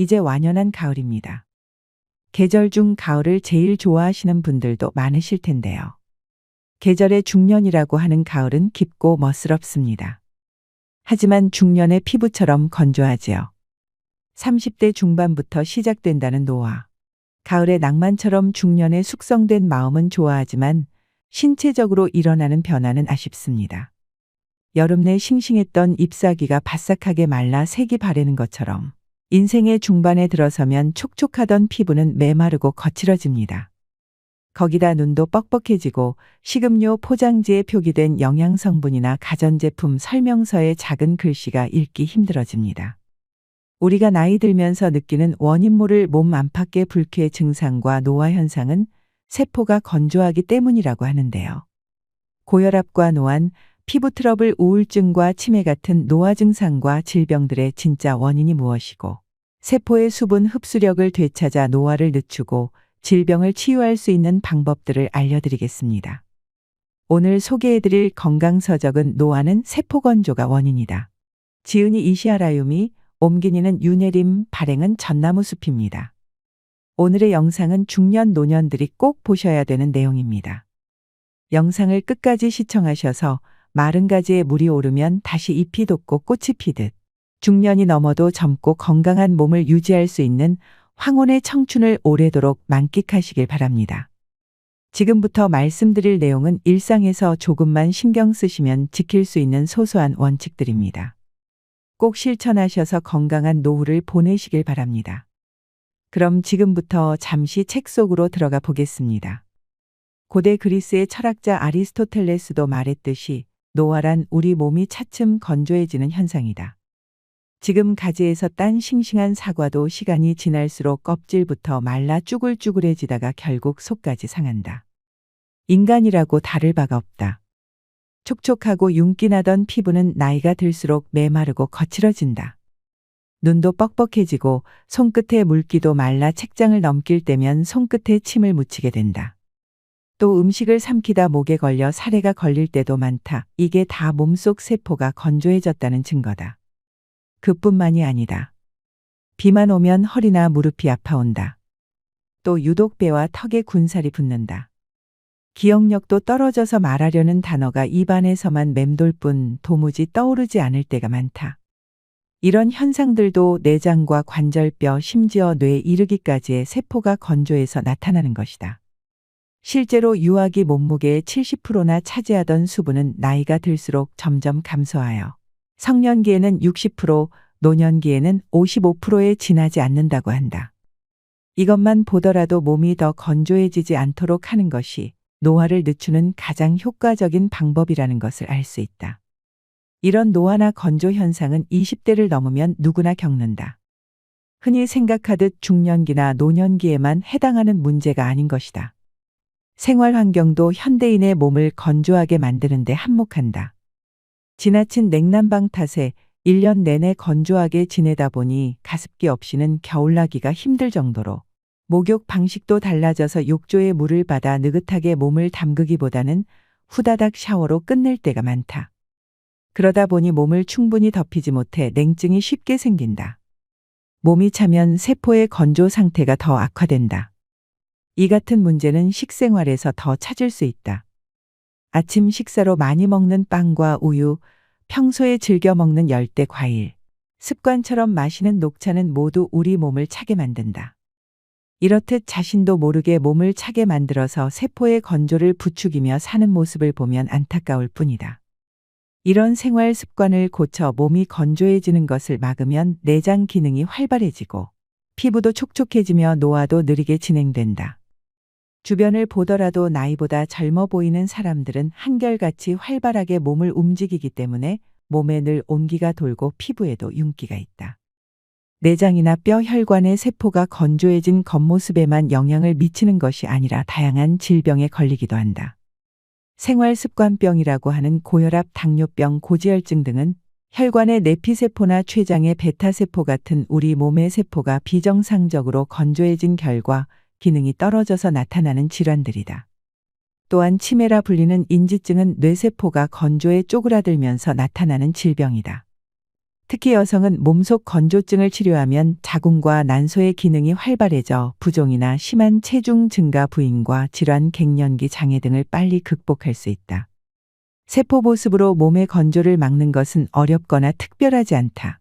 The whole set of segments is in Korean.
이제 완연한 가을입니다. 계절 중 가을을 제일 좋아하시는 분들도 많으실 텐데요. 계절의 중년이라고 하는 가을은 깊고 멋스럽습니다. 하지만 중년의 피부처럼 건조하지요. 30대 중반부터 시작된다는 노화. 가을의 낭만처럼 중년의 숙성된 마음은 좋아하지만 신체적으로 일어나는 변화는 아쉽습니다. 여름 내 싱싱했던 잎사귀가 바싹하게 말라 색이 바래는 것처럼 인생의 중반에 들어서면 촉촉하던 피부는 메마르고 거칠어집니다. 거기다 눈도 뻑뻑해지고 식음료 포장지에 표기된 영양성분이나 가전제품 설명서의 작은 글씨가 읽기 힘들어집니다. 우리가 나이 들면서 느끼는 원인 모를 몸 안팎의 불쾌 증상과 노화 현상은 세포가 건조하기 때문이라고 하는데요. 고혈압과 노안, 피부 트러블, 우울증과 치매 같은 노화 증상과 질병들의 진짜 원인이 무엇이고, 세포의 수분 흡수력을 되찾아 노화를 늦추고 질병을 치유할 수 있는 방법들을 알려드리겠습니다. 오늘 소개해드릴 건강서적은 노화는 세포 건조가 원인이다. 지은이 이시아라유미, 옴기니는 유네림, 발행은 전나무 숲입니다. 오늘의 영상은 중년 노년들이 꼭 보셔야 되는 내용입니다. 영상을 끝까지 시청하셔서 마른 가지에 물이 오르면 다시 잎이 돋고 꽃이 피듯 중년이 넘어도 젊고 건강한 몸을 유지할 수 있는 황혼의 청춘을 오래도록 만끽하시길 바랍니다. 지금부터 말씀드릴 내용은 일상에서 조금만 신경 쓰시면 지킬 수 있는 소소한 원칙들입니다. 꼭 실천하셔서 건강한 노후를 보내시길 바랍니다. 그럼 지금부터 잠시 책 속으로 들어가 보겠습니다. 고대 그리스의 철학자 아리스토텔레스도 말했듯이 노화란 우리 몸이 차츰 건조해지는 현상이다. 지금 가지에서 딴 싱싱한 사과도 시간이 지날수록 껍질부터 말라 쭈글쭈글해지다가 결국 속까지 상한다. 인간이라고 다를 바가 없다. 촉촉하고 윤기나던 피부는 나이가 들수록 메마르고 거칠어진다. 눈도 뻑뻑해지고 손끝에 물기도 말라 책장을 넘길 때면 손끝에 침을 묻히게 된다. 또 음식을 삼키다 목에 걸려 사레가 걸릴 때도 많다. 이게 다 몸속 세포가 건조해졌다는 증거다. 그뿐만이 아니다. 비만 오면 허리나 무릎이 아파온다. 또 유독 배와 턱에 군살이 붙는다. 기억력도 떨어져서 말하려는 단어가 입안에서만 맴돌 뿐 도무지 떠오르지 않을 때가 많다. 이런 현상들도 내장과 관절뼈, 심지어 뇌에 이르기까지의 세포가 건조해서 나타나는 것이다. 실제로 유아기 몸무게의 70%나 차지하던 수분은 나이가 들수록 점점 감소하여 성년기에는 60%, 노년기에는 55%에 지나지 않는다고 한다. 이것만 보더라도 몸이 더 건조해지지 않도록 하는 것이 노화를 늦추는 가장 효과적인 방법이라는 것을 알 수 있다. 이런 노화나 건조 현상은 20대를 넘으면 누구나 겪는다. 흔히 생각하듯 중년기나 노년기에만 해당하는 문제가 아닌 것이다. 생활 환경도 현대인의 몸을 건조하게 만드는 데 한몫한다. 지나친 냉난방 탓에 1년 내내 건조하게 지내다 보니 가습기 없이는 겨울나기가 힘들 정도로 목욕 방식도 달라져서 욕조에 물을 받아 느긋하게 몸을 담그기보다는 후다닥 샤워로 끝낼 때가 많다. 그러다 보니 몸을 충분히 덮이지 못해 냉증이 쉽게 생긴다. 몸이 차면 세포의 건조 상태가 더 악화된다. 이 같은 문제는 식생활에서 더 찾을 수 있다. 아침 식사로 많이 먹는 빵과 우유, 평소에 즐겨 먹는 열대 과일, 습관처럼 마시는 녹차는 모두 우리 몸을 차게 만든다. 이렇듯 자신도 모르게 몸을 차게 만들어서 세포의 건조를 부추기며 사는 모습을 보면 안타까울 뿐이다. 이런 생활 습관을 고쳐 몸이 건조해지는 것을 막으면 내장 기능이 활발해지고 피부도 촉촉해지며 노화도 느리게 진행된다. 주변을 보더라도 나이보다 젊어 보이는 사람들은 한결같이 활발하게 몸을 움직이기 때문에 몸에 늘 온기가 돌고 피부에도 윤기가 있다. 내장이나 뼈, 혈관의 세포가 건조해진 겉모습에만 영향을 미치는 것이 아니라 다양한 질병에 걸리기도 한다. 생활습관병이라고 하는 고혈압, 당뇨병, 고지혈증 등은 혈관의 내피세포나 췌장의 베타세포 같은 우리 몸의 세포가 비정상적으로 건조해진 결과 기능이 떨어져서 나타나는 질환들이다. 또한 치매라 불리는 인지증은 뇌세포가 건조해 쪼그라들면서 나타나는 질병이다. 특히 여성은 몸속 건조증을 치료하면 자궁과 난소의 기능이 활발해져 부종이나 심한 체중 증가 부인과 질환 갱년기 장애 등을 빨리 극복할 수 있다. 세포 보습으로 몸의 건조를 막는 것은 어렵거나 특별하지 않다.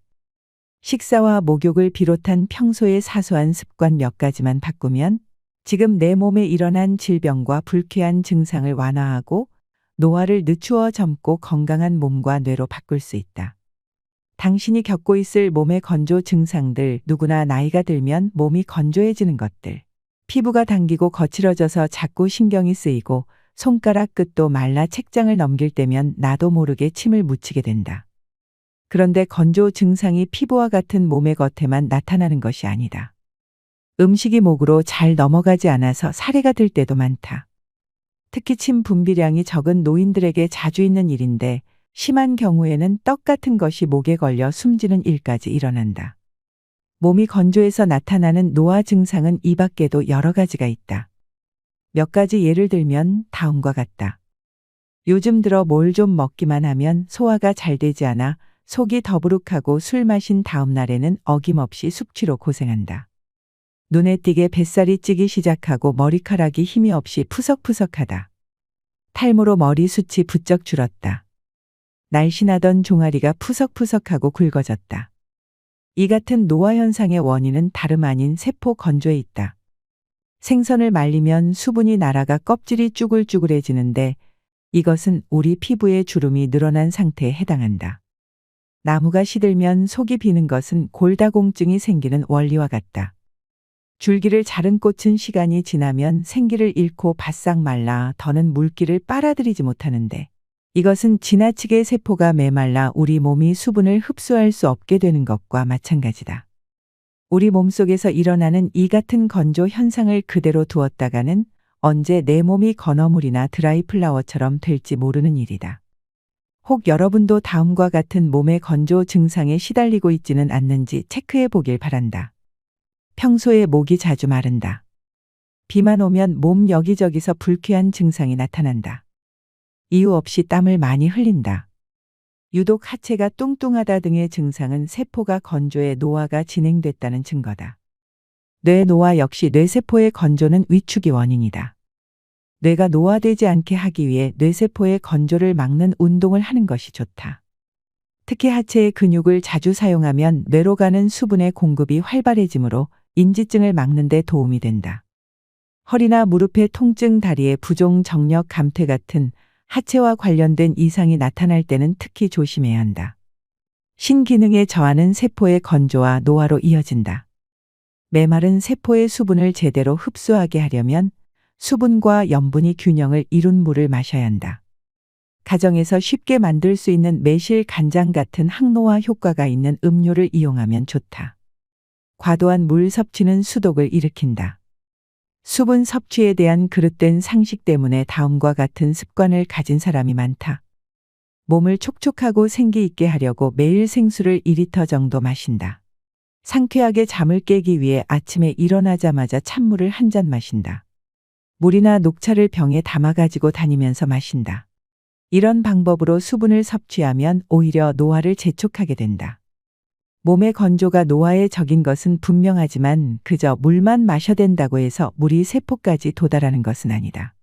식사와 목욕을 비롯한 평소의 사소한 습관 몇 가지만 바꾸면 지금 내 몸에 일어난 질병과 불쾌한 증상을 완화하고 노화를 늦추어 젊고 건강한 몸과 뇌로 바꿀 수 있다. 당신이 겪고 있을 몸의 건조 증상들, 누구나 나이가 들면 몸이 건조해지는 것들, 피부가 당기고 거칠어져서 자꾸 신경이 쓰이고 손가락 끝도 말라 책장을 넘길 때면 나도 모르게 침을 묻히게 된다. 그런데 건조 증상이 피부와 같은 몸의 겉에만 나타나는 것이 아니다. 음식이 목으로 잘 넘어가지 않아서 사례가 들 때도 많다. 특히 침 분비량이 적은 노인들에게 자주 있는 일인데 심한 경우에는 떡 같은 것이 목에 걸려 숨지는 일까지 일어난다. 몸이 건조해서 나타나는 노화 증상은 이 밖에도 여러 가지가 있다. 몇 가지 예를 들면 다음과 같다. 요즘 들어 뭘 좀 먹기만 하면 소화가 잘 되지 않아 속이 더부룩하고 술 마신 다음 날에는 어김없이 숙취로 고생한다. 눈에 띄게 뱃살이 찌기 시작하고 머리카락이 힘이 없이 푸석푸석하다. 탈모로 머리숱이 부쩍 줄었다. 날씬하던 종아리가 푸석푸석하고 굵어졌다. 이 같은 노화 현상의 원인은 다름 아닌 세포 건조에 있다. 생선을 말리면 수분이 날아가 껍질이 쭈글쭈글해지는데 이것은 우리 피부의 주름이 늘어난 상태에 해당한다. 나무가 시들면 속이 비는 것은 골다공증이 생기는 원리와 같다. 줄기를 자른 꽃은 시간이 지나면 생기를 잃고 바싹 말라 더는 물기를 빨아들이지 못하는데 이것은 지나치게 세포가 메말라 우리 몸이 수분을 흡수할 수 없게 되는 것과 마찬가지다. 우리 몸속에서 일어나는 이 같은 건조 현상을 그대로 두었다가는 언제 내 몸이 건어물이나 드라이 플라워처럼 될지 모르는 일이다. 혹 여러분도 다음과 같은 몸의 건조 증상에 시달리고 있지는 않는지 체크해 보길 바란다. 평소에 목이 자주 마른다. 비만 오면 몸 여기저기서 불쾌한 증상이 나타난다. 이유 없이 땀을 많이 흘린다. 유독 하체가 뚱뚱하다 등의 증상은 세포가 건조해 노화가 진행됐다는 증거다. 뇌 노화 역시 뇌세포의 건조는 위축이 원인이다. 뇌가 노화되지 않게 하기 위해 뇌세포의 건조를 막는 운동을 하는 것이 좋다. 특히 하체의 근육을 자주 사용하면 뇌로 가는 수분의 공급이 활발해지므로 인지증을 막는 데 도움이 된다. 허리나 무릎의 통증, 다리의 부종, 정력, 감퇴 같은 하체와 관련된 이상이 나타날 때는 특히 조심해야 한다. 신기능의 저하는 세포의 건조와 노화로 이어진다. 메마른 세포의 수분을 제대로 흡수하게 하려면 수분과 염분이 균형을 이룬 물을 마셔야 한다. 가정에서 쉽게 만들 수 있는 매실, 간장 같은 항노화 효과가 있는 음료를 이용하면 좋다. 과도한 물 섭취는 수독을 일으킨다. 수분 섭취에 대한 그릇된 상식 때문에 다음과 같은 습관을 가진 사람이 많다. 몸을 촉촉하고 생기 있게 하려고 매일 생수를 2리터 정도 마신다. 상쾌하게 잠을 깨기 위해 아침에 일어나자마자 찬물을 한 잔 마신다. 물이나 녹차를 병에 담아 가지고 다니면서 마신다. 이런 방법으로 수분을 섭취하면 오히려 노화를 재촉하게 된다. 몸의 건조가 노화에 적인 것은 분명하지만 그저 물만 마셔댄다고 해서 물이 세포까지 도달하는 것은 아니다.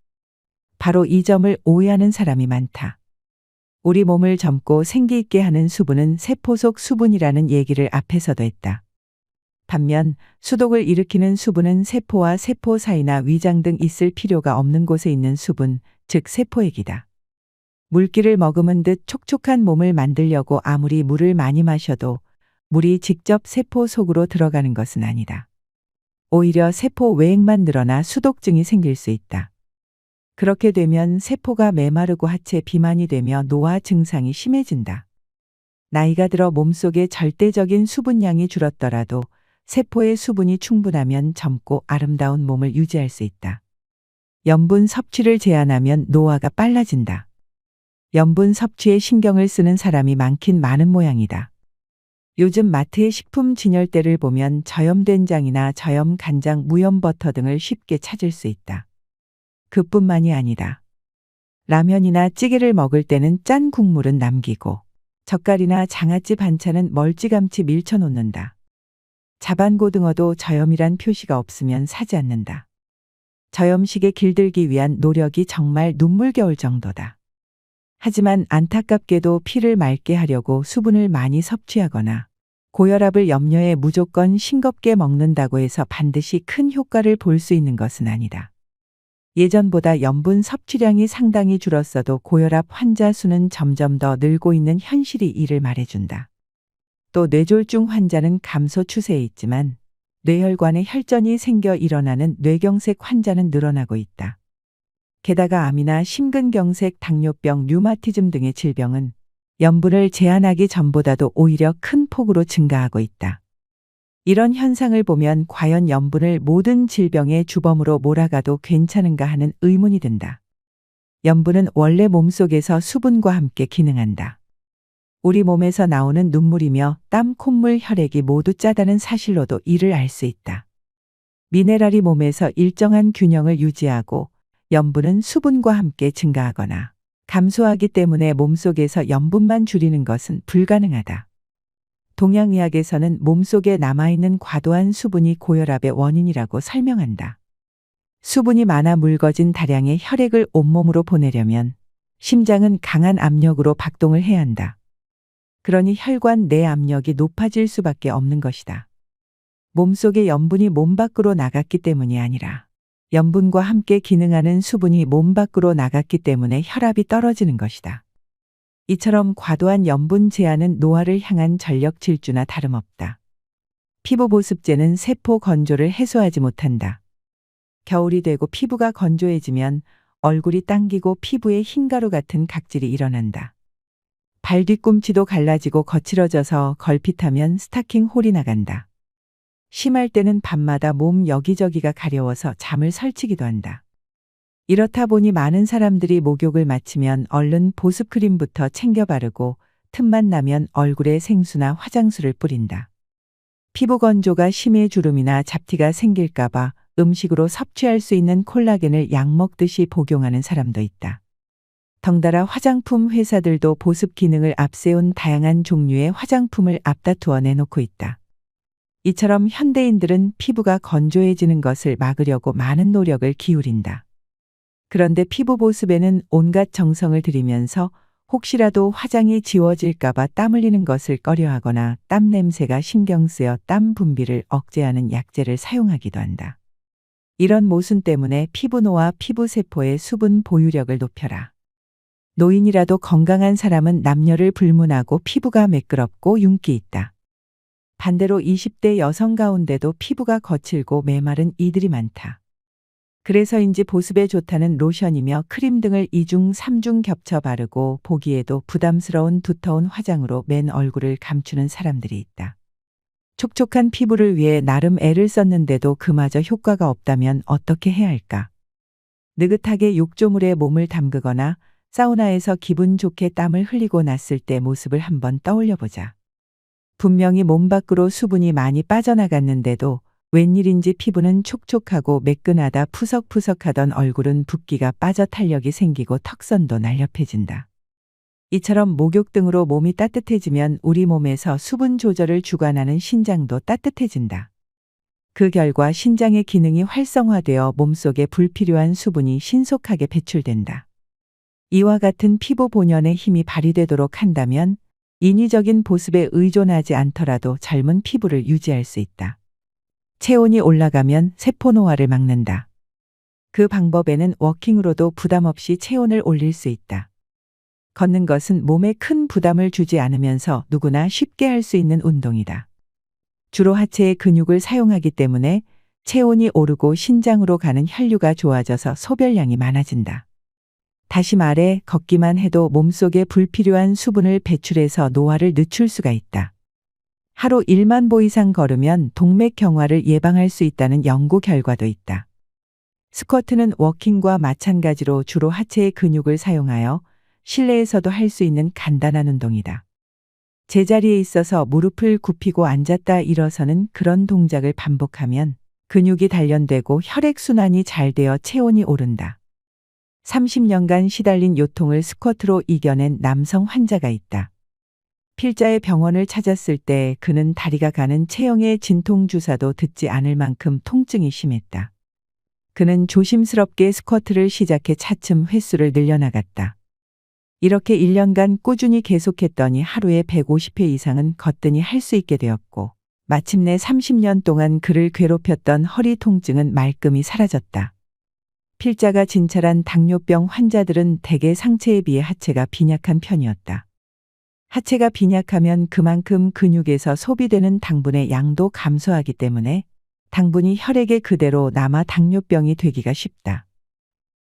바로 이 점을 오해하는 사람이 많다. 우리 몸을 젊고 생기 있게 하는 수분은 세포 속 수분이라는 얘기를 앞에서도 했다. 반면 수독을 일으키는 수분은 세포와 세포 사이나 위장 등 있을 필요가 없는 곳에 있는 수분, 즉 세포액이다. 물기를 머금은 듯 촉촉한 몸을 만들려고 아무리 물을 많이 마셔도 물이 직접 세포 속으로 들어가는 것은 아니다. 오히려 세포 외액만 늘어나 수독증이 생길 수 있다. 그렇게 되면 세포가 메마르고 하체 비만이 되며 노화 증상이 심해진다. 나이가 들어 몸속에 절대적인 수분량이 줄었더라도 세포의 수분이 충분하면 젊고 아름다운 몸을 유지할 수 있다. 염분 섭취를 제한하면 노화가 빨라진다. 염분 섭취에 신경을 쓰는 사람이 많긴 많은 모양이다. 요즘 마트의 식품 진열대를 보면 저염된장이나 저염간장, 무염버터 등을 쉽게 찾을 수 있다. 그뿐만이 아니다. 라면이나 찌개를 먹을 때는 짠 국물은 남기고 젓갈이나 장아찌 반찬은 멀찌감치 밀쳐놓는다. 자반고등어도 저염이란 표시가 없으면 사지 않는다. 저염식에 길들기 위한 노력이 정말 눈물겨울 정도다. 하지만 안타깝게도 피를 맑게 하려고 수분을 많이 섭취하거나 고혈압을 염려해 무조건 싱겁게 먹는다고 해서 반드시 큰 효과를 볼 수 있는 것은 아니다. 예전보다 염분 섭취량이 상당히 줄었어도 고혈압 환자 수는 점점 더 늘고 있는 현실이 이를 말해준다. 또 뇌졸중 환자는 감소 추세에 있지만 뇌혈관에 혈전이 생겨 일어나는 뇌경색 환자는 늘어나고 있다. 게다가 암이나 심근경색, 당뇨병, 류마티즘 등의 질병은 염분을 제한하기 전보다도 오히려 큰 폭으로 증가하고 있다. 이런 현상을 보면 과연 염분을 모든 질병의 주범으로 몰아가도 괜찮은가 하는 의문이 든다. 염분은 원래 몸속에서 수분과 함께 기능한다. 우리 몸에서 나오는 눈물이며 땀, 콧물, 혈액이 모두 짜다는 사실로도 이를 알 수 있다. 미네랄이 몸에서 일정한 균형을 유지하고 염분은 수분과 함께 증가하거나 감소하기 때문에 몸속에서 염분만 줄이는 것은 불가능하다. 동양의학에서는 몸속에 남아있는 과도한 수분이 고혈압의 원인이라고 설명한다. 수분이 많아 묽어진 다량의 혈액을 온몸으로 보내려면 심장은 강한 압력으로 박동을 해야 한다. 그러니 혈관 내 압력이 높아질 수밖에 없는 것이다. 몸속의 염분이 몸 밖으로 나갔기 때문이 아니라 염분과 함께 기능하는 수분이 몸 밖으로 나갔기 때문에 혈압이 떨어지는 것이다. 이처럼 과도한 염분 제한은 노화를 향한 전력 질주나 다름없다. 피부 보습제는 세포 건조를 해소하지 못한다. 겨울이 되고 피부가 건조해지면 얼굴이 당기고 피부에 흰가루 같은 각질이 일어난다. 발 뒤꿈치도 갈라지고 거칠어져서 걸핏하면 스타킹 홀이 나간다. 심할 때는 밤마다 몸 여기저기가 가려워서 잠을 설치기도 한다. 이렇다 보니 많은 사람들이 목욕을 마치면 얼른 보습크림부터 챙겨 바르고 틈만 나면 얼굴에 생수나 화장수를 뿌린다. 피부 건조가 심해 주름이나 잡티가 생길까봐 음식으로 섭취할 수 있는 콜라겐을 약 먹듯이 복용하는 사람도 있다. 덩달아 화장품 회사들도 보습 기능을 앞세운 다양한 종류의 화장품을 앞다투어 내놓고 있다. 이처럼 현대인들은 피부가 건조해지는 것을 막으려고 많은 노력을 기울인다. 그런데 피부 보습에는 온갖 정성을 들이면서 혹시라도 화장이 지워질까봐 땀 흘리는 것을 꺼려하거나 땀 냄새가 신경 쓰여 땀 분비를 억제하는 약재를 사용하기도 한다. 이런 모순 때문에 피부노화, 피부세포의 수분 보유력을 높여라. 노인이라도 건강한 사람은 남녀를 불문하고 피부가 매끄럽고 윤기 있다. 반대로 20대 여성 가운데도 피부가 거칠고 메마른 이들이 많다. 그래서인지 보습에 좋다는 로션이며 크림 등을 2중, 3중 겹쳐 바르고 보기에도 부담스러운 두터운 화장으로 맨 얼굴을 감추는 사람들이 있다. 촉촉한 피부를 위해 나름 애를 썼는데도 그마저 효과가 없다면 어떻게 해야 할까? 느긋하게 욕조물에 몸을 담그거나 사우나에서 기분 좋게 땀을 흘리고 났을 때 모습을 한번 떠올려 보자. 분명히 몸 밖으로 수분이 많이 빠져나갔는데도 웬일인지 피부는 촉촉하고 매끈하다 푸석푸석하던 얼굴은 붓기가 빠져 탄력이 생기고 턱선도 날렵해진다. 이처럼 목욕 등으로 몸이 따뜻해지면 우리 몸에서 수분 조절을 주관하는 신장도 따뜻해진다. 그 결과 신장의 기능이 활성화되어 몸속에 불필요한 수분이 신속하게 배출된다. 이와 같은 피부 본연의 힘이 발휘되도록 한다면 인위적인 보습에 의존하지 않더라도 젊은 피부를 유지할 수 있다. 체온이 올라가면 세포 노화를 막는다. 그 방법에는 워킹으로도 부담 없이 체온을 올릴 수 있다. 걷는 것은 몸에 큰 부담을 주지 않으면서 누구나 쉽게 할 수 있는 운동이다. 주로 하체의 근육을 사용하기 때문에 체온이 오르고 신장으로 가는 혈류가 좋아져서 소변량이 많아진다. 다시 말해 걷기만 해도 몸속에 불필요한 수분을 배출해서 노화를 늦출 수가 있다. 하루 1만 보 이상 걸으면 동맥경화를 예방할 수 있다는 연구 결과도 있다. 스쿼트는 워킹과 마찬가지로 주로 하체의 근육을 사용하여 실내에서도 할 수 있는 간단한 운동이다. 제자리에 있어서 무릎을 굽히고 앉았다 일어서는 그런 동작을 반복하면 근육이 단련되고 혈액순환이 잘 되어 체온이 오른다. 30년간 시달린 요통을 스쿼트로 이겨낸 남성 환자가 있다. 필자의 병원을 찾았을 때 그는 다리가 가는 체형의 진통주사도 듣지 않을 만큼 통증이 심했다. 그는 조심스럽게 스쿼트를 시작해 차츰 횟수를 늘려나갔다. 이렇게 1년간 꾸준히 계속했더니 하루에 150회 이상은 거뜬히 할 수 있게 되었고, 마침내 30년 동안 그를 괴롭혔던 허리 통증은 말끔히 사라졌다. 필자가 진찰한 당뇨병 환자들은 대개 상체에 비해 하체가 빈약한 편이었다. 하체가 빈약하면 그만큼 근육에서 소비되는 당분의 양도 감소하기 때문에 당분이 혈액에 그대로 남아 당뇨병이 되기가 쉽다.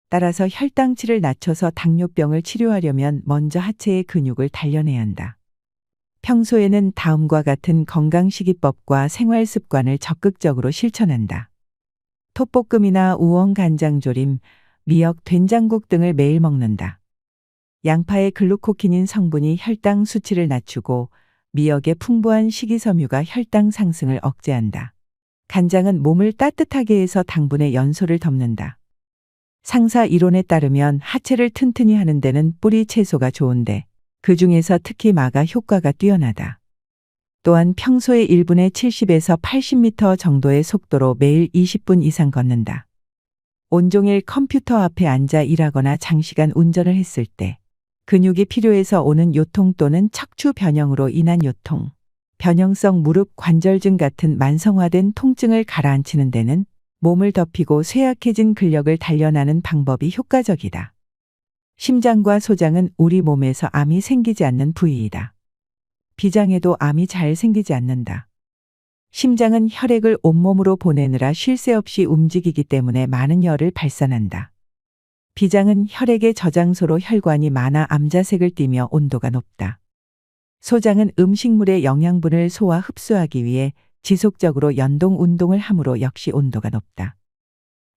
따라서 혈당치를 낮춰서 당뇨병을 치료하려면 먼저 하체의 근육을 단련해야 한다. 평소에는 다음과 같은 건강식이법과 생활습관을 적극적으로 실천한다. 톱볶음이나 우엉 간장조림, 미역 된장국 등을 매일 먹는다. 양파의 글루코키닌 성분이 혈당 수치를 낮추고 미역의 풍부한 식이섬유가 혈당 상승을 억제한다. 간장은 몸을 따뜻하게 해서 당분의 연소를 덮는다. 상사 이론에 따르면 하체를 튼튼히 하는 데는 뿌리 채소가 좋은데 그 중에서 특히 마가 효과가 뛰어나다. 또한 평소에 1분에 70에서 80m 정도의 속도로 매일 20분 이상 걷는다. 온종일 컴퓨터 앞에 앉아 일하거나 장시간 운전을 했을 때 근육이 필요해서 오는 요통 또는 척추 변형으로 인한 요통, 변형성 무릎 관절증 같은 만성화된 통증을 가라앉히는 데는 몸을 덮이고 쇠약해진 근력을 단련하는 방법이 효과적이다. 심장과 소장은 우리 몸에서 암이 생기지 않는 부위이다. 비장에도 암이 잘 생기지 않는다. 심장은 혈액을 온몸으로 보내느라 쉴 새 없이 움직이기 때문에 많은 열을 발산한다. 비장은 혈액의 저장소로 혈관이 많아 암자색을 띠며 온도가 높다. 소장은 음식물의 영양분을 소화 흡수하기 위해 지속적으로 연동 운동을 함으로 역시 온도가 높다.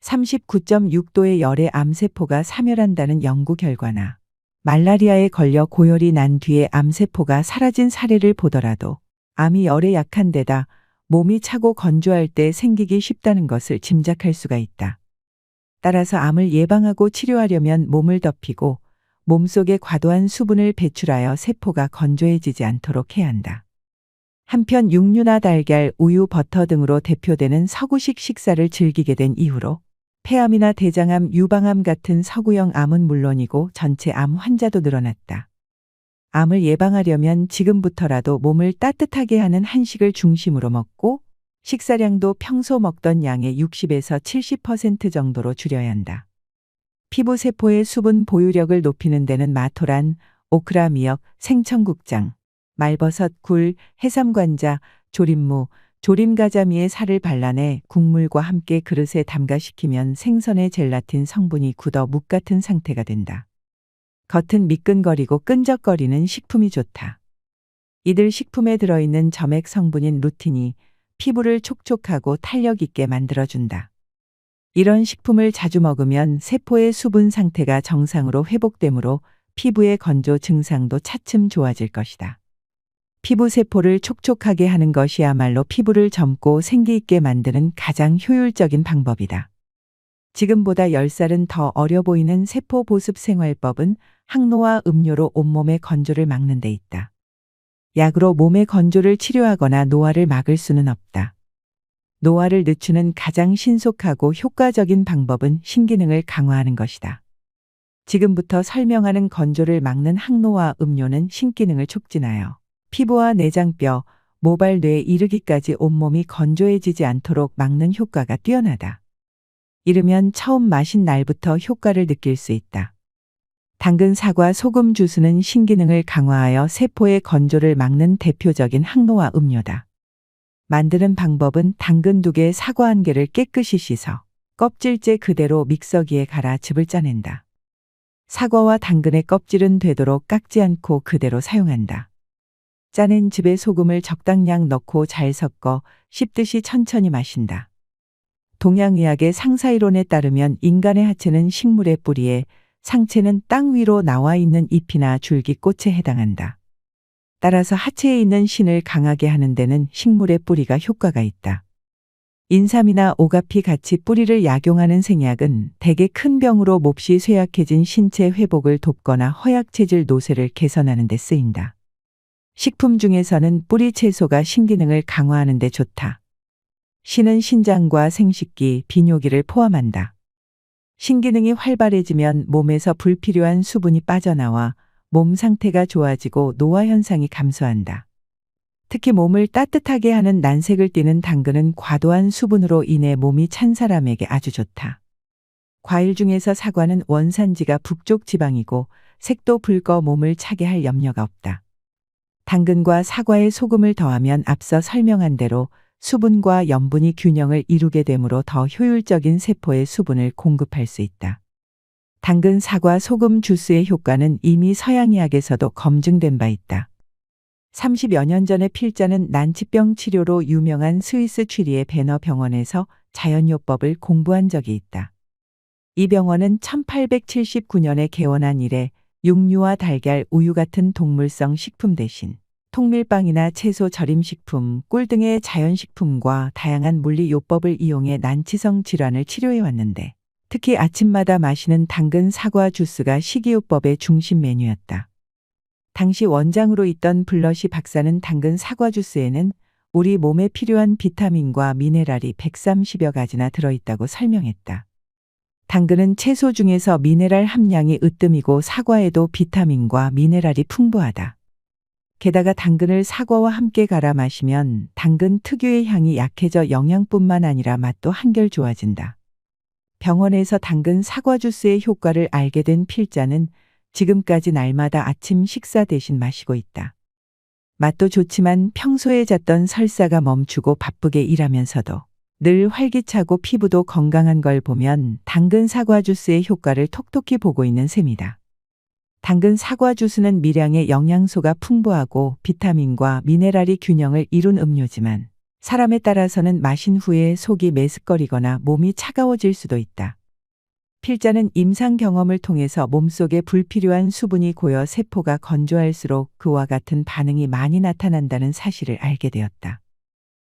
39.6도의 열에 암세포가 사멸한다는 연구 결과나 말라리아에 걸려 고열이 난 뒤에 암세포가 사라진 사례를 보더라도 암이 열에 약한 데다 몸이 차고 건조할 때 생기기 쉽다는 것을 짐작할 수가 있다. 따라서 암을 예방하고 치료하려면 몸을 덮이고 몸속에 과도한 수분을 배출하여 세포가 건조해지지 않도록 해야 한다. 한편 육류나 달걀, 우유, 버터 등으로 대표되는 서구식 식사를 즐기게 된 이후로 폐암이나 대장암, 유방암 같은 서구형 암은 물론이고 전체 암 환자도 늘어났다. 암을 예방하려면 지금부터라도 몸을 따뜻하게 하는 한식을 중심으로 먹고 식사량도 평소 먹던 양의 60에서 70% 정도로 줄여야 한다. 피부세포의 수분 보유력을 높이는 데는 마토란, 오크라 미역, 생청국장, 말버섯, 굴, 해삼관자, 조림무, 조림가자미의 살을 발라내 국물과 함께 그릇에 담가식히면 생선의 젤라틴 성분이 굳어 묵 같은 상태가 된다. 겉은 미끈거리고 끈적거리는 식품이 좋다. 이들 식품에 들어있는 점액 성분인 루틴이 피부를 촉촉하고 탄력 있게 만들어준다. 이런 식품을 자주 먹으면 세포의 수분 상태가 정상으로 회복되므로 피부의 건조 증상도 차츰 좋아질 것이다. 피부 세포를 촉촉하게 하는 것이야말로 피부를 젊고 생기 있게 만드는 가장 효율적인 방법이다. 지금보다 10살은 더 어려 보이는 세포 보습 생활법은 항노화 음료로 온몸의 건조를 막는 데 있다. 약으로 몸의 건조를 치료하거나 노화를 막을 수는 없다. 노화를 늦추는 가장 신속하고 효과적인 방법은 신기능을 강화하는 것이다. 지금부터 설명하는 건조를 막는 항노화 음료는 신기능을 촉진하여 피부와 내장뼈, 모발, 뇌에 이르기까지 온몸이 건조해지지 않도록 막는 효과가 뛰어나다. 이르면 처음 마신 날부터 효과를 느낄 수 있다. 당근, 사과, 소금 주스는 신기능을 강화하여 세포의 건조를 막는 대표적인 항노화 음료다. 만드는 방법은 당근 2개, 사과 1개를 깨끗이 씻어 껍질째 그대로 믹서기에 갈아 즙을 짜낸다. 사과와 당근의 껍질은 되도록 깎지 않고 그대로 사용한다. 짜낸 즙에 소금을 적당량 넣고 잘 섞어 씹듯이 천천히 마신다. 동양의학의 상사이론에 따르면 인간의 하체는 식물의 뿌리에, 상체는 땅 위로 나와 있는 잎이나 줄기, 꽃에 해당한다. 따라서 하체에 있는 신을 강하게 하는 데는 식물의 뿌리가 효과가 있다. 인삼이나 오가피 같이 뿌리를 약용하는 생약은 대개 큰 병으로 몹시 쇠약해진 신체 회복을 돕거나 허약체질 노쇠를 개선하는 데 쓰인다. 식품 중에서는 뿌리 채소가 신기능을 강화하는 데 좋다. 신은 신장과 생식기, 비뇨기를 포함한다. 신기능이 활발해지면 몸에서 불필요한 수분이 빠져나와 몸 상태가 좋아지고 노화 현상이 감소한다. 특히 몸을 따뜻하게 하는 난색을 띠는 당근은 과도한 수분으로 인해 몸이 찬 사람에게 아주 좋다. 과일 중에서 사과는 원산지가 북쪽 지방이고 색도 붉어 몸을 차게 할 염려가 없다. 당근과 사과에 소금을 더하면 앞서 설명한 대로 수분과 염분이 균형을 이루게 되므로 더 효율적인 세포에 수분을 공급할 수 있다. 당근, 사과, 소금 주스의 효과는 이미 서양의학에서도 검증된 바 있다. 30여 년 전에 필자는 난치병 치료로 유명한 스위스 취리의 베너 병원에서 자연요법을 공부한 적이 있다. 이 병원은 1879년에 개원한 이래 육류와 달걀, 우유 같은 동물성 식품 대신 통밀빵이나 채소 절임식품, 꿀 등의 자연식품과 다양한 물리요법을 이용해 난치성 질환을 치료해 왔는데 특히 아침마다 마시는 당근 사과 주스가 식이요법의 중심 메뉴였다. 당시 원장으로 있던 블러시 박사는 당근 사과 주스에는 우리 몸에 필요한 비타민과 미네랄이 130여 가지나 들어있다고 설명했다. 당근은 채소 중에서 미네랄 함량이 으뜸이고 사과에도 비타민과 미네랄이 풍부하다. 게다가 당근을 사과와 함께 갈아 마시면 당근 특유의 향이 약해져 영양뿐만 아니라 맛도 한결 좋아진다. 병원에서 당근 사과 주스의 효과를 알게 된 필자는 지금까지 날마다 아침 식사 대신 마시고 있다. 맛도 좋지만 평소에 잤던 설사가 멈추고 바쁘게 일하면서도 늘 활기차고 피부도 건강한 걸 보면 당근 사과 주스의 효과를 톡톡히 보고 있는 셈이다. 당근 사과 주스는 미량의 영양소가 풍부하고 비타민과 미네랄이 균형을 이룬 음료지만 사람에 따라서는 마신 후에 속이 메스꺼리거나 몸이 차가워질 수도 있다. 필자는 임상 경험을 통해서 몸속에 불필요한 수분이 고여 세포가 건조할수록 그와 같은 반응이 많이 나타난다는 사실을 알게 되었다.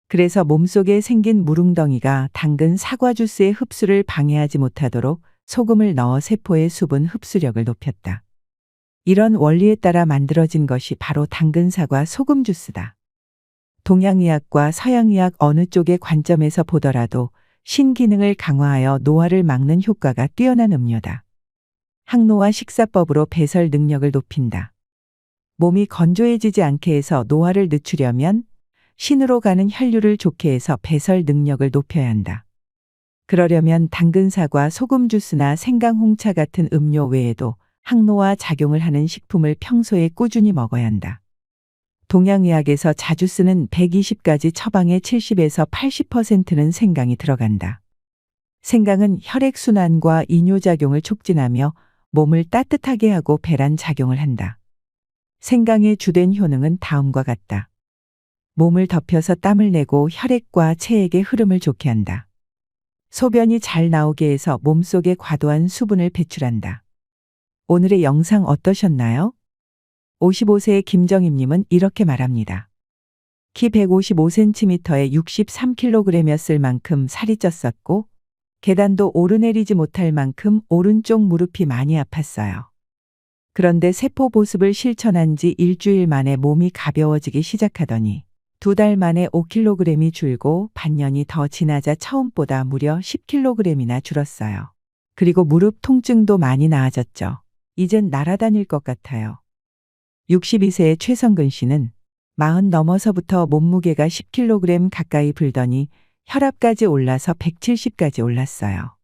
그래서 몸속에 생긴 무릉덩이가 당근 사과 주스의 흡수를 방해하지 못하도록 소금을 넣어 세포의 수분 흡수력을 높였다. 이런 원리에 따라 만들어진 것이 바로 당근 사과 소금 주스다. 동양의학과 서양의학 어느 쪽의 관점에서 보더라도 신기능을 강화하여 노화를 막는 효과가 뛰어난 음료다. 항노화 식사법으로 배설 능력을 높인다. 몸이 건조해지지 않게 해서 노화를 늦추려면 신으로 가는 혈류를 좋게 해서 배설 능력을 높여야 한다. 그러려면 당근 사과 소금 주스나 생강 홍차 같은 음료 외에도 항노화 작용을 하는 식품을 평소에 꾸준히 먹어야 한다. 동양의학에서 자주 쓰는 120가지 처방의 70에서 80%는 생강이 들어간다. 생강은 혈액순환과 이뇨작용을 촉진하며 몸을 따뜻하게 하고 배란 작용을 한다. 생강의 주된 효능은 다음과 같다. 몸을 덮여서 땀을 내고 혈액과 체액의 흐름을 좋게 한다. 소변이 잘 나오게 해서 몸속에 과도한 수분을 배출한다. 오늘의 영상 어떠셨나요? 55세의 김정임님은 이렇게 말합니다. 키 155cm에 63kg이었을 만큼 살이 쪘었고 계단도 오르내리지 못할 만큼 오른쪽 무릎이 많이 아팠어요. 그런데 세포 보습을 실천한 지 일주일 만에 몸이 가벼워지기 시작하더니 2달 만에 5kg이 줄고 반년이 더 지나자 처음보다 무려 10kg이나 줄었어요. 그리고 무릎 통증도 많이 나아졌죠. 이젠 날아다닐 것 같아요. 62세의 최성근 씨는 40 넘어서부터 몸무게가 10kg 가까이 불더니 혈압까지 올라서 170까지 올랐어요.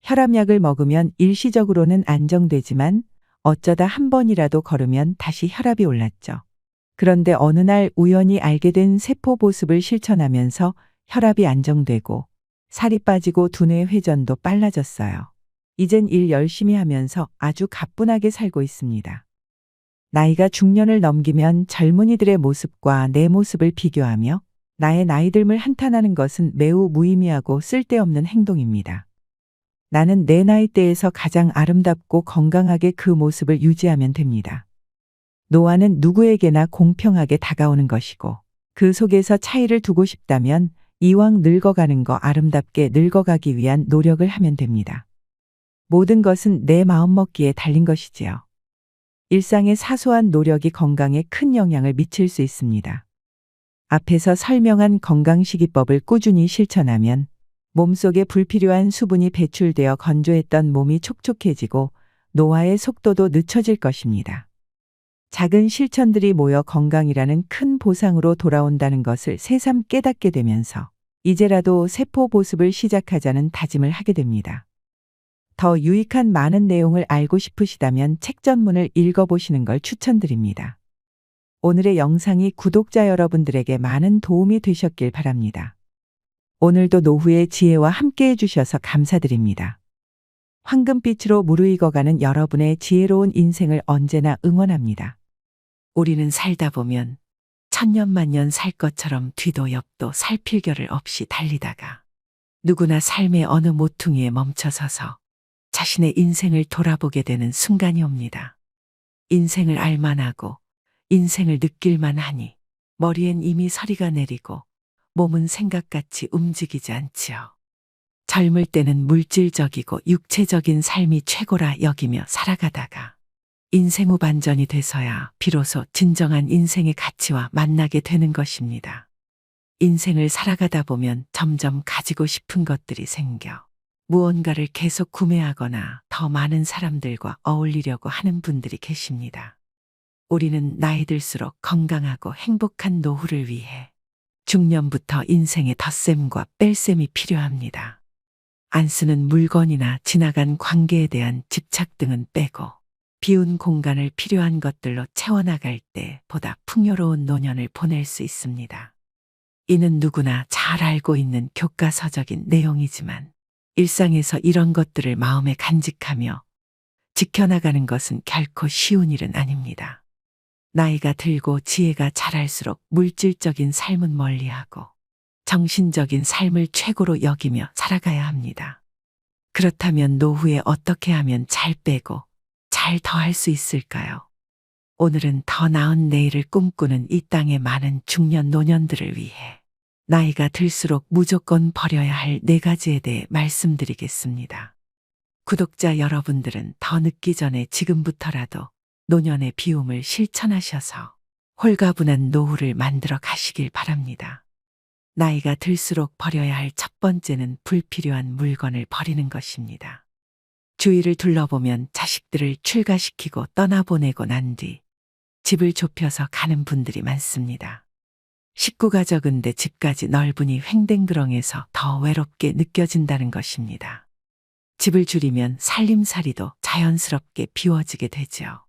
혈압약을 먹으면 일시적으로는 안정되지만 어쩌다 한 번이라도 걸으면 다시 혈압이 올랐죠. 그런데 어느 날 우연히 알게 된 세포 보습을 실천하면서 혈압이 안정되고 살이 빠지고 두뇌 회전도 빨라졌어요. 이젠 일 열심히 하면서 아주 가뿐하게 살고 있습니다. 나이가 중년을 넘기면 젊은이들의 모습과 내 모습을 비교하며 나의 나이듦을 한탄하는 것은 매우 무의미하고 쓸데없는 행동입니다. 나는 내 나이대에서 가장 아름답고 건강하게 그 모습을 유지하면 됩니다. 노화는 누구에게나 공평하게 다가오는 것이고 그 속에서 차이를 두고 싶다면 이왕 늙어가는 거 아름답게 늙어가기 위한 노력을 하면 됩니다. 모든 것은 내 마음먹기에 달린 것이지요. 일상의 사소한 노력이 건강에 큰 영향을 미칠 수 있습니다. 앞에서 설명한 건강식이법을 꾸준히 실천하면 몸속에 불필요한 수분이 배출되어 건조했던 몸이 촉촉해지고 노화의 속도도 늦춰질 것입니다. 작은 실천들이 모여 건강이라는 큰 보상으로 돌아온다는 것을 새삼 깨닫게 되면서 이제라도 세포 보습을 시작하자는 다짐을 하게 됩니다. 더 유익한 많은 내용을 알고 싶으시다면 책 전문을 읽어보시는 걸 추천드립니다. 오늘의 영상이 구독자 여러분들에게 많은 도움이 되셨길 바랍니다. 오늘도 노후의 지혜와 함께 해주셔서 감사드립니다. 황금빛으로 무르익어가는 여러분의 지혜로운 인생을 언제나 응원합니다. 우리는 살다 보면 천년만년 살 것처럼 뒤도 옆도 살필 겨를 없이 달리다가 누구나 삶의 어느 모퉁이에 멈춰서서 자신의 인생을 돌아보게 되는 순간이 옵니다. 인생을 알만하고 인생을 느낄만 하니 머리엔 이미 서리가 내리고 몸은 생각같이 움직이지 않지요. 젊을 때는 물질적이고 육체적인 삶이 최고라 여기며 살아가다가 인생 후 반전이 돼서야 비로소 진정한 인생의 가치와 만나게 되는 것입니다. 인생을 살아가다 보면 점점 가지고 싶은 것들이 생겨 무언가를 계속 구매하거나 더 많은 사람들과 어울리려고 하는 분들이 계십니다. 우리는 나이 들수록 건강하고 행복한 노후를 위해 중년부터 인생의 덧셈과 뺄셈이 필요합니다. 안 쓰는 물건이나 지나간 관계에 대한 집착 등은 빼고 비운 공간을 필요한 것들로 채워나갈 때 보다 풍요로운 노년을 보낼 수 있습니다. 이는 누구나 잘 알고 있는 교과서적인 내용이지만 일상에서 이런 것들을 마음에 간직하며 지켜나가는 것은 결코 쉬운 일은 아닙니다. 나이가 들고 지혜가 자랄수록 물질적인 삶은 멀리하고 정신적인 삶을 최고로 여기며 살아가야 합니다. 그렇다면 노후에 어떻게 하면 잘 빼고 잘 더할 수 있을까요? 오늘은 더 나은 내일을 꿈꾸는 이 땅의 많은 중년 노년들을 위해 나이가 들수록 무조건 버려야 할 4가지에 대해 말씀드리겠습니다. 구독자 여러분들은 더 늦기 전에 지금부터라도 노년의 비움을 실천하셔서 홀가분한 노후를 만들어 가시길 바랍니다. 나이가 들수록 버려야 할 첫 번째는 불필요한 물건을 버리는 것입니다. 주위를 둘러보면 자식들을 출가시키고 떠나보내고 난 뒤 집을 좁혀서 가는 분들이 많습니다. 식구가 적은데 집까지 넓으니 횡댕그렁해서 더 외롭게 느껴진다는 것입니다. 집을 줄이면 살림살이도 자연스럽게 비워지게 되죠.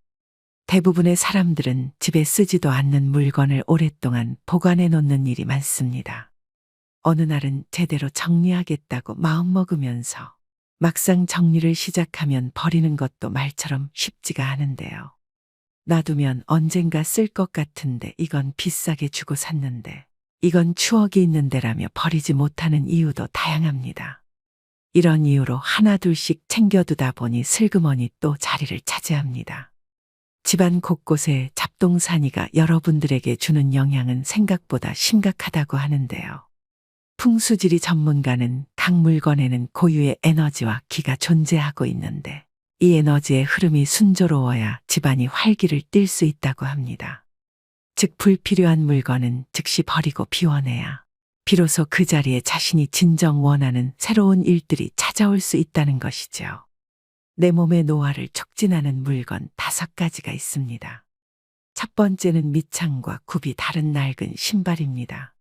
대부분의 사람들은 집에 쓰지도 않는 물건을 오랫동안 보관해 놓는 일이 많습니다. 어느 날은 제대로 정리하겠다고 마음먹으면서 막상 정리를 시작하면 버리는 것도 말처럼 쉽지가 않은데요. 놔두면 언젠가 쓸 것 같은데 이건 비싸게 주고 샀는데 이건 추억이 있는데라며 버리지 못하는 이유도 다양합니다. 이런 이유로 하나둘씩 챙겨두다 보니 슬그머니 또 자리를 차지합니다. 집안 곳곳에 잡동사니가 여러분들에게 주는 영향은 생각보다 심각하다고 하는데요. 풍수지리 전문가는 각 물건에는 고유의 에너지와 기가 존재하고 있는데 이 에너지의 흐름이 순조로워야 집안이 활기를 띨 수 있다고 합니다. 즉 불필요한 물건은 즉시 버리고 비워내야 비로소 그 자리에 자신이 진정 원하는 새로운 일들이 찾아올 수 있다는 것이죠. 내 몸의 노화를 촉진하는 물건 5가지가 있습니다. 첫 번째는 밑창과 굽이 다른 낡은 신발입니다.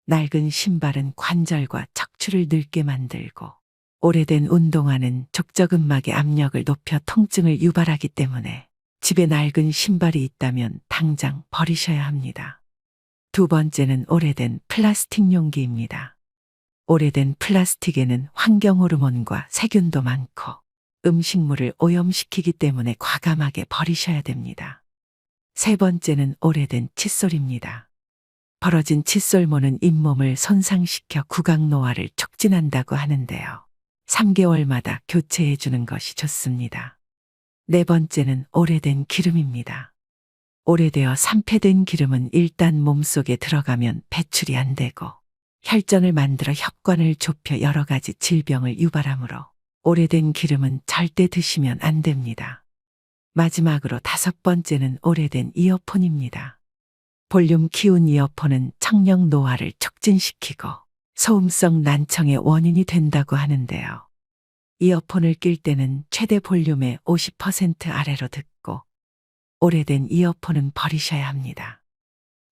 낡은 신발은 관절과 척추를 늙게 만들고 오래된 운동화는 족저근막의 압력을 높여 통증을 유발하기 때문에 집에 낡은 신발이 있다면 당장 버리셔야 합니다. 두 번째는 오래된 플라스틱 용기입니다. 오래된 플라스틱에는 환경 호르몬과 세균도 많고 음식물을 오염시키기 때문에 과감하게 버리셔야 됩니다. 세 번째는 오래된 칫솔입니다. 벌어진 칫솔모는 잇몸을 손상시켜 구강노화를 촉진한다고 하는데요. 3개월마다 교체해 주는 것이 좋습니다. 네 번째는 오래된 기름입니다. 오래되어 산패된 기름은 일단 몸속에 들어가면 배출이 안 되고 혈전을 만들어 혈관을 좁혀 여러 가지 질병을 유발하므로 오래된 기름은 절대 드시면 안 됩니다. 마지막으로 5번째는 오래된 이어폰입니다. 볼륨 키운 이어폰은 청력 노화를 촉진시키고 소음성 난청의 원인이 된다고 하는데요. 이어폰을 낄 때는 최대 볼륨의 50% 아래로 듣고 오래된 이어폰은 버리셔야 합니다.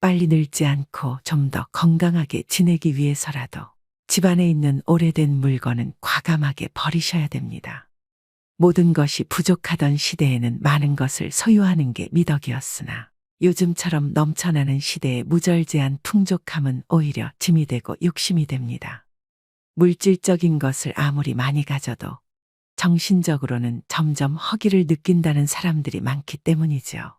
빨리 늙지 않고 좀 더 건강하게 지내기 위해서라도 집안에 있는 오래된 물건은 과감하게 버리셔야 됩니다. 모든 것이 부족하던 시대에는 많은 것을 소유하는 게 미덕이었으나 요즘처럼 넘쳐나는 시대의 무절제한 풍족함은 오히려 짐이 되고 욕심이 됩니다. 물질적인 것을 아무리 많이 가져도 정신적으로는 점점 허기를 느낀다는 사람들이 많기 때문이죠.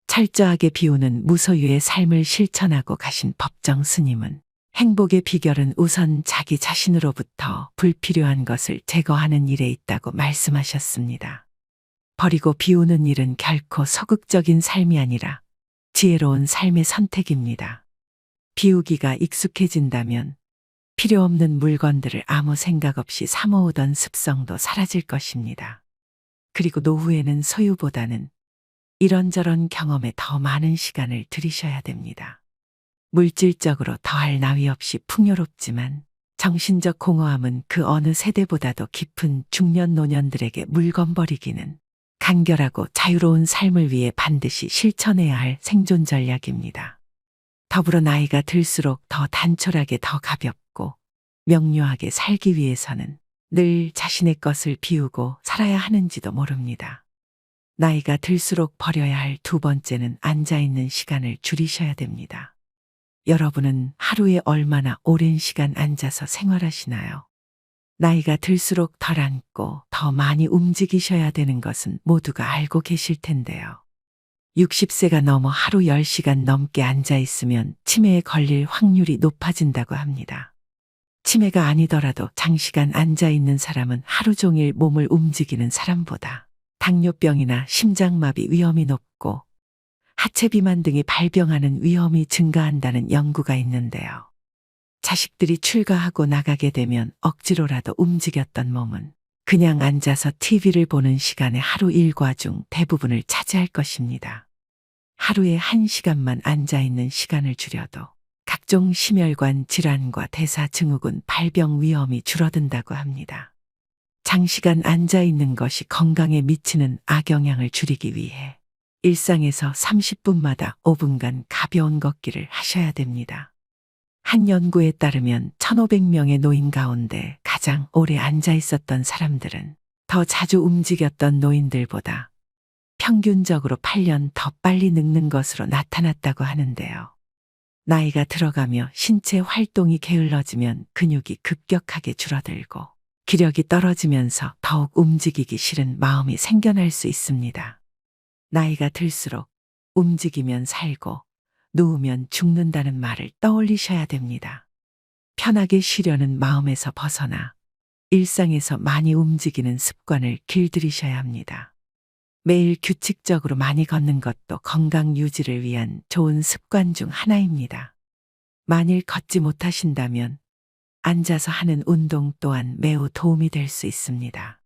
철저하게 비우는 무소유의 삶을 실천하고 가신 법정 스님은 행복의 비결은 우선 자기 자신으로부터 불필요한 것을 제거하는 일에 있다고 말씀하셨습니다. 버리고 비우는 일은 결코 소극적인 삶이 아니라 지혜로운 삶의 선택입니다. 비우기가 익숙해진다면 필요 없는 물건들을 아무 생각 없이 사모으던 습성도 사라질 것입니다. 그리고 노후에는 소유보다는 이런저런 경험에 더 많은 시간을 들이셔야 됩니다. 물질적으로 더할 나위 없이 풍요롭지만 정신적 공허함은 그 어느 세대보다도 깊은 중년 노년들에게 물건 버리기는 간결하고 자유로운 삶을 위해 반드시 실천해야 할 생존 전략입니다. 더불어 나이가 들수록 더 단촐하게 더 가볍고 명료하게 살기 위해서는 늘 자신의 것을 비우고 살아야 하는지도 모릅니다. 나이가 들수록 버려야 할 2번째는 앉아있는 시간을 줄이셔야 됩니다. 여러분은 하루에 얼마나 오랜 시간 앉아서 생활하시나요? 나이가 들수록 덜 앉고 더 많이 움직이셔야 되는 것은 모두가 알고 계실 텐데요. 60세가 넘어 하루 10시간 넘게 앉아 있으면 치매에 걸릴 확률이 높아진다고 합니다. 치매가 아니더라도 장시간 앉아 있는 사람은 하루 종일 몸을 움직이는 사람보다 당뇨병이나 심장마비 위험이 높고 하체 비만 등이 발병하는 위험이 증가한다는 연구가 있는데요. 자식들이 출가하고 나가게 되면 억지로라도 움직였던 몸은 그냥 앉아서 TV를 보는 시간의 하루 일과 중 대부분을 차지할 것입니다. 하루에 1시간만 앉아있는 시간을 줄여도 각종 심혈관 질환과 대사증후군 발병 위험이 줄어든다고 합니다. 장시간 앉아있는 것이 건강에 미치는 악영향을 줄이기 위해 일상에서 30분마다 5분간 가벼운 걷기를 하셔야 됩니다. 한 연구에 따르면 1,500명의 노인 가운데 가장 오래 앉아 있었던 사람들은 더 자주 움직였던 노인들보다 평균적으로 8년 더 빨리 늙는 것으로 나타났다고 하는데요. 나이가 들어가며 신체 활동이 게을러지면 근육이 급격하게 줄어들고 기력이 떨어지면서 더욱 움직이기 싫은 마음이 생겨날 수 있습니다. 나이가 들수록 움직이면 살고 누우면 죽는다는 말을 떠올리셔야 됩니다. 편하게 쉬려는 마음에서 벗어나 일상에서 많이 움직이는 습관을 길들이셔야 합니다. 매일 규칙적으로 많이 걷는 것도 건강 유지를 위한 좋은 습관 중 하나입니다. 만일 걷지 못하신다면 앉아서 하는 운동 또한 매우 도움이 될 수 있습니다.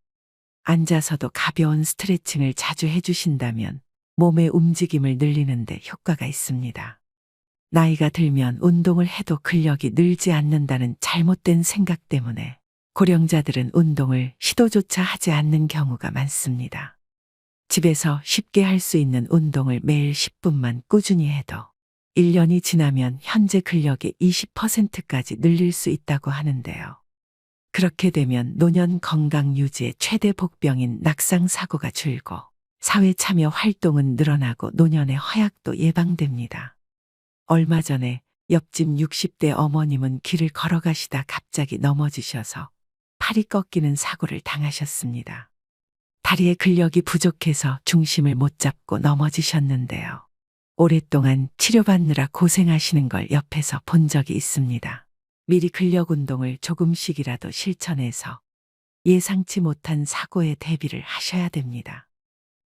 앉아서도 가벼운 스트레칭을 자주 해주신다면 몸의 움직임을 늘리는 데 효과가 있습니다. 나이가 들면 운동을 해도 근력이 늘지 않는다는 잘못된 생각 때문에 고령자들은 운동을 시도조차 하지 않는 경우가 많습니다. 집에서 쉽게 할 수 있는 운동을 매일 10분만 꾸준히 해도 1년이 지나면 현재 근력의 20%까지 늘릴 수 있다고 하는데요. 그렇게 되면 노년 건강 유지의 최대 복병인 낙상 사고가 줄고 사회 참여 활동은 늘어나고 노년의 허약도 예방됩니다. 얼마 전에 옆집 60대 어머님은 길을 걸어가시다 갑자기 넘어지셔서 팔이 꺾이는 사고를 당하셨습니다. 다리에 근력이 부족해서 중심을 못 잡고 넘어지셨는데요. 오랫동안 치료받느라 고생하시는 걸 옆에서 본 적이 있습니다. 미리 근력 운동을 조금씩이라도 실천해서 예상치 못한 사고에 대비를 하셔야 됩니다.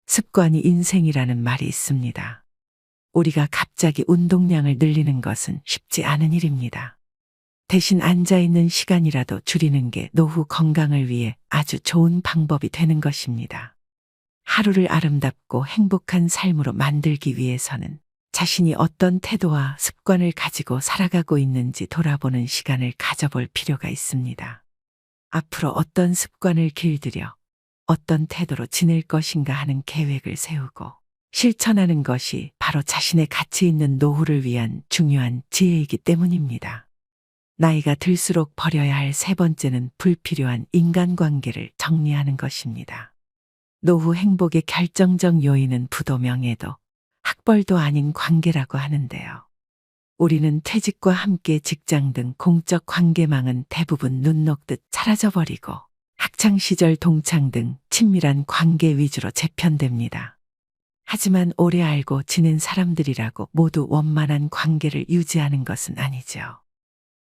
습관이 인생이라는 말이 있습니다. 우리가 갑자기 운동량을 늘리는 것은 쉽지 않은 일입니다. 대신 앉아있는 시간이라도 줄이는 게 노후 건강을 위해 아주 좋은 방법이 되는 것입니다. 하루를 아름답고 행복한 삶으로 만들기 위해서는 자신이 어떤 태도와 습관을 가지고 살아가고 있는지 돌아보는 시간을 가져볼 필요가 있습니다. 앞으로 어떤 습관을 길들여 어떤 태도로 지낼 것인가 하는 계획을 세우고 실천하는 것이 바로 자신의 가치 있는 노후를 위한 중요한 지혜이기 때문입니다. 나이가 들수록 버려야 할 세 번째는 불필요한 인간관계를 정리하는 것입니다. 노후 행복의 결정적 요인은 부도 명예도 학벌도 아닌 관계라고 하는데요. 우리는 퇴직과 함께 직장 등 공적 관계망은 대부분 눈 녹듯 사라져버리고 학창시절 동창 등 친밀한 관계 위주로 재편됩니다. 하지만 오래 알고 지낸 사람들이라고 모두 원만한 관계를 유지하는 것은 아니죠.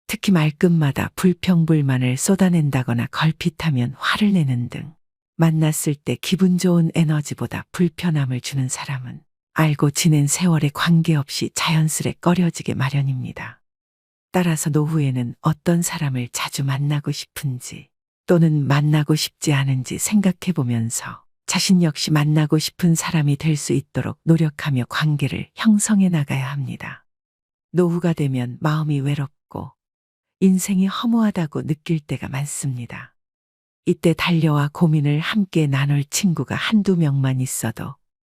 특히 말끝마다 불평불만을 쏟아낸다거나 걸핏하면 화를 내는 등 만났을 때 기분 좋은 에너지보다 불편함을 주는 사람은 알고 지낸 세월에 관계없이 자연스레 꺼려지게 마련입니다. 따라서 노후에는 어떤 사람을 자주 만나고 싶은지 또는 만나고 싶지 않은지 생각해 보면서 자신 역시 만나고 싶은 사람이 될 수 있도록 노력하며 관계를 형성해 나가야 합니다. 노후가 되면 마음이 외롭고 인생이 허무하다고 느낄 때가 많습니다. 이때 달려와 고민을 함께 나눌 친구가 한두 명만 있어도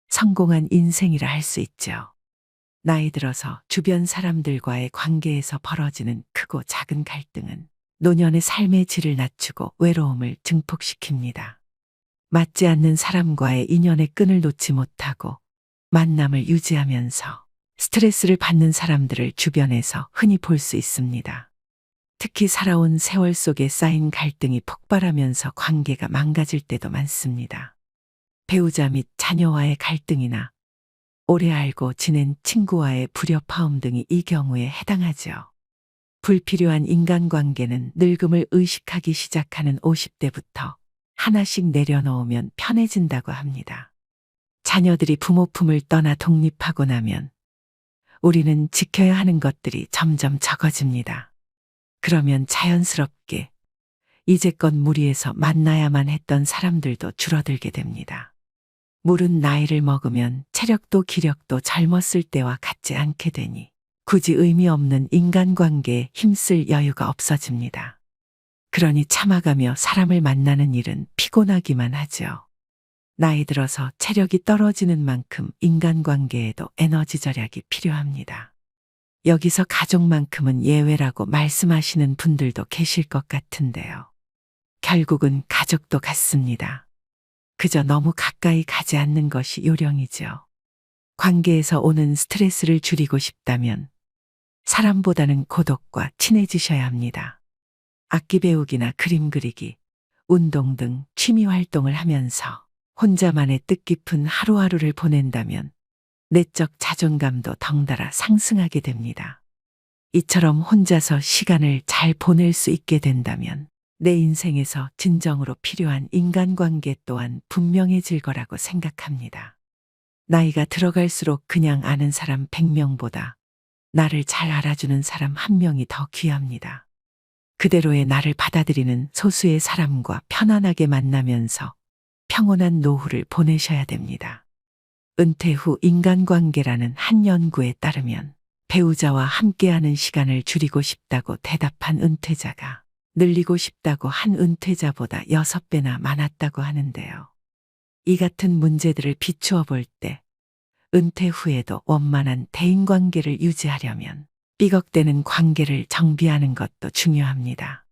성공한 인생이라 할 수 있죠. 나이 들어서 주변 사람들과의 관계에서 벌어지는 크고 작은 갈등은 노년의 삶의 질을 낮추고 외로움을 증폭시킵니다. 맞지 않는 사람과의 인연의 끈을 놓지 못하고 만남을 유지하면서 스트레스를 받는 사람들을 주변에서 흔히 볼 수 있습니다. 특히 살아온 세월 속에 쌓인 갈등이 폭발하면서 관계가 망가질 때도 많습니다. 배우자 및 자녀와의 갈등이나 오래 알고 지낸 친구와의 불협화음 등이 이 경우에 해당하죠. 불필요한 인간관계는 늙음을 의식하기 시작하는 50대부터 하나씩 내려놓으면 편해진다고 합니다. 자녀들이 부모 품을 떠나 독립하고 나면 우리는 지켜야 하는 것들이 점점 적어집니다. 그러면 자연스럽게 이제껏 무리해서 만나야만 했던 사람들도 줄어들게 됩니다. 물은 나이를 먹으면 체력도 기력도 젊었을 때와 같지 않게 되니 굳이 의미 없는 인간관계에 힘쓸 여유가 없어집니다. 그러니 참아가며 사람을 만나는 일은 피곤하기만 하죠. 나이 들어서 체력이 떨어지는 만큼 인간관계에도 에너지 절약이 필요합니다. 여기서 가족만큼은 예외라고 말씀하시는 분들도 계실 것 같은데요. 결국은 가족도 같습니다. 그저 너무 가까이 가지 않는 것이 요령이죠. 관계에서 오는 스트레스를 줄이고 싶다면 사람보다는 고독과 친해지셔야 합니다. 악기 배우기나 그림 그리기, 운동 등 취미 활동을 하면서 혼자만의 뜻깊은 하루하루를 보낸다면 내적 자존감도 덩달아 상승하게 됩니다. 이처럼 혼자서 시간을 잘 보낼 수 있게 된다면 내 인생에서 진정으로 필요한 인간관계 또한 분명해질 거라고 생각합니다. 나이가 들어갈수록 그냥 아는 사람 100명보다 나를 잘 알아주는 사람 1명이 더 귀합니다. 그대로의 나를 받아들이는 소수의 사람과 편안하게 만나면서 평온한 노후를 보내셔야 됩니다. 은퇴 후 인간관계라는 한 연구에 따르면 배우자와 함께하는 시간을 줄이고 싶다고 대답한 은퇴자가 늘리고 싶다고 한 은퇴자보다 6배나 많았다고 하는데요. 이 같은 문제들을 비추어 볼 때 은퇴 후에도 원만한 대인관계를 유지하려면 삐걱대는 관계를 정비하는 것도 중요합니다.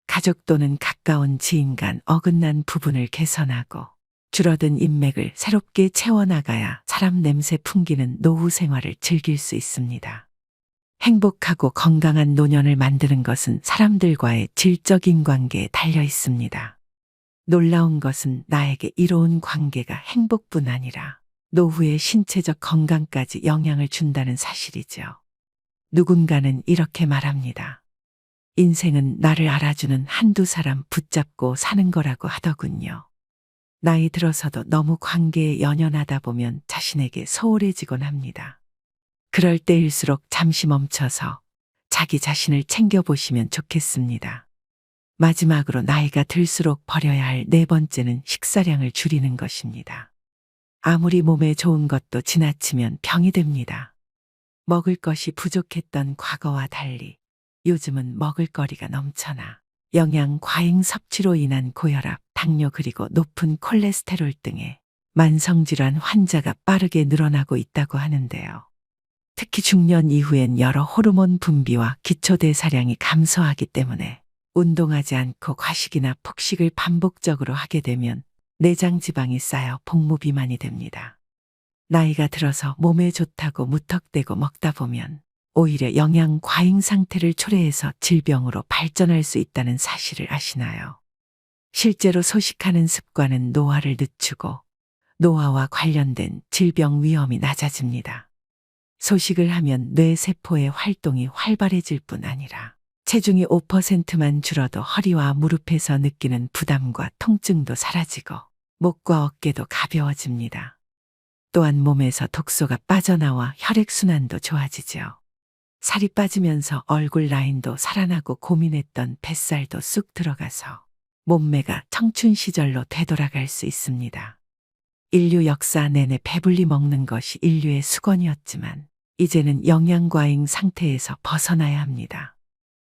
가족 또는 가까운 지인 간 어긋난 부분을 개선하고 줄어든 인맥을 새롭게 채워나가야 사람 냄새 풍기는 노후 생활을 즐길 수 있습니다. 행복하고 건강한 노년을 만드는 것은 사람들과의 질적인 관계에 달려 있습니다. 놀라운 것은 나에게 이로운 관계가 행복뿐 아니라 노후의 신체적 건강까지 영향을 준다는 사실이죠. 누군가는 이렇게 말합니다. 인생은 나를 알아주는 한두 사람 붙잡고 사는 거라고 하더군요. 나이 들어서도 너무 관계에 연연하다 보면 자신에게 소홀해지곤 합니다. 그럴 때일수록 잠시 멈춰서 자기 자신을 챙겨보시면 좋겠습니다. 마지막으로 나이가 들수록 버려야 할 네 번째는 식사량을 줄이는 것입니다. 아무리 몸에 좋은 것도 지나치면 병이 됩니다. 먹을 것이 부족했던 과거와 달리 요즘은 먹을거리가 넘쳐나 영양 과잉 섭취로 인한 고혈압, 당뇨 그리고 높은 콜레스테롤 등의 만성질환 환자가 빠르게 늘어나고 있다고 하는데요. 특히 중년 이후엔 여러 호르몬 분비와 기초대사량이 감소하기 때문에 운동하지 않고 과식이나 폭식을 반복적으로 하게 되면 내장 지방이 쌓여 복무비만이 됩니다. 나이가 들어서 몸에 좋다고 무턱대고 먹다 보면 오히려 영양 과잉 상태를 초래해서 질병으로 발전할 수 있다는 사실을 아시나요? 실제로 소식하는 습관은 노화를 늦추고 노화와 관련된 질병 위험이 낮아집니다. 소식을 하면 뇌 세포의 활동이 활발해질 뿐 아니라 체중이 5%만 줄어도 허리와 무릎에서 느끼는 부담과 통증도 사라지고 목과 어깨도 가벼워집니다. 또한 몸에서 독소가 빠져나와 혈액순환도 좋아지죠. 살이 빠지면서 얼굴 라인도 살아나고 고민했던 뱃살도 쑥 들어가서 몸매가 청춘 시절로 되돌아갈 수 있습니다. 인류 역사 내내 배불리 먹는 것이 인류의 수건이었지만 이제는 영양과잉 상태에서 벗어나야 합니다.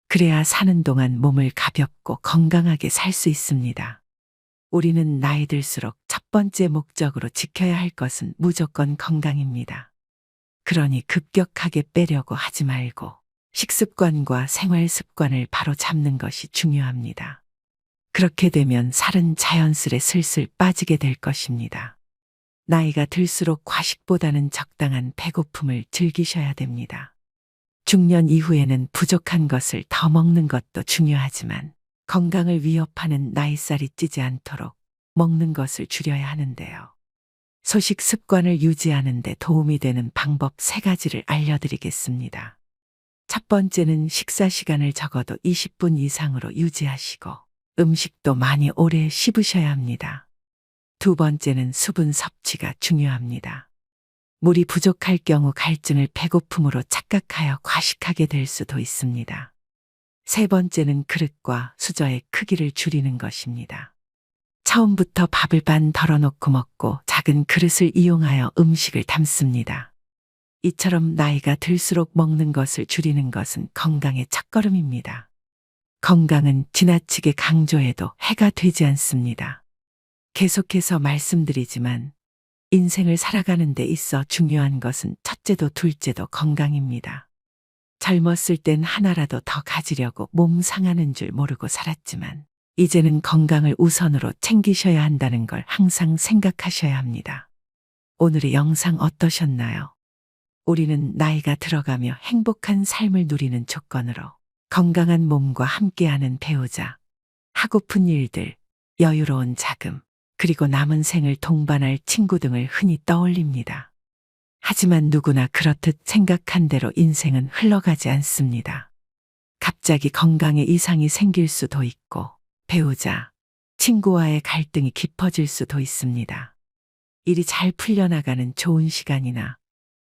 그래야 사는 동안 몸을 가볍고 건강하게 살 수 있습니다. 우리는 나이 들수록 첫 번째 목적으로 지켜야 할 것은 무조건 건강입니다. 그러니 급격하게 빼려고 하지 말고 식습관과 생활 습관을 바로 잡는 것이 중요합니다. 그렇게 되면 살은 자연스레 슬슬 빠지게 될 것입니다. 나이가 들수록 과식보다는 적당한 배고픔을 즐기셔야 됩니다. 중년 이후에는 부족한 것을 더 먹는 것도 중요하지만 건강을 위협하는 나이살이 찌지 않도록 먹는 것을 줄여야 하는데요. 소식 습관을 유지하는 데 도움이 되는 방법 3가지를 알려드리겠습니다. 첫 번째는 식사 시간을 적어도 20분 이상으로 유지하시고 음식도 많이 오래 씹으셔야 합니다. 두 번째는 수분 섭취가 중요합니다. 물이 부족할 경우 갈증을 배고픔으로 착각하여 과식하게 될 수도 있습니다. 세 번째는 그릇과 수저의 크기를 줄이는 것입니다. 처음부터 밥을 반 덜어놓고 먹고 작은 그릇을 이용하여 음식을 담습니다. 이처럼 나이가 들수록 먹는 것을 줄이는 것은 건강의 첫걸음입니다. 건강은 지나치게 강조해도 해가 되지 않습니다. 계속해서 말씀드리지만 인생을 살아가는 데 있어 중요한 것은 첫째도 둘째도 건강입니다. 젊었을 땐 하나라도 더 가지려고 몸 상하는 줄 모르고 살았지만 이제는 건강을 우선으로 챙기셔야 한다는 걸 항상 생각하셔야 합니다. 오늘의 영상 어떠셨나요? 우리는 나이가 들어가며 행복한 삶을 누리는 조건으로 건강한 몸과 함께하는 배우자, 하고픈 일들, 여유로운 자금, 그리고 남은 생을 동반할 친구 등을 흔히 떠올립니다. 하지만 누구나 그렇듯 생각한 대로 인생은 흘러가지 않습니다. 갑자기 건강에 이상이 생길 수도 있고 배우자, 친구와의 갈등이 깊어질 수도 있습니다. 일이 잘 풀려나가는 좋은 시간이나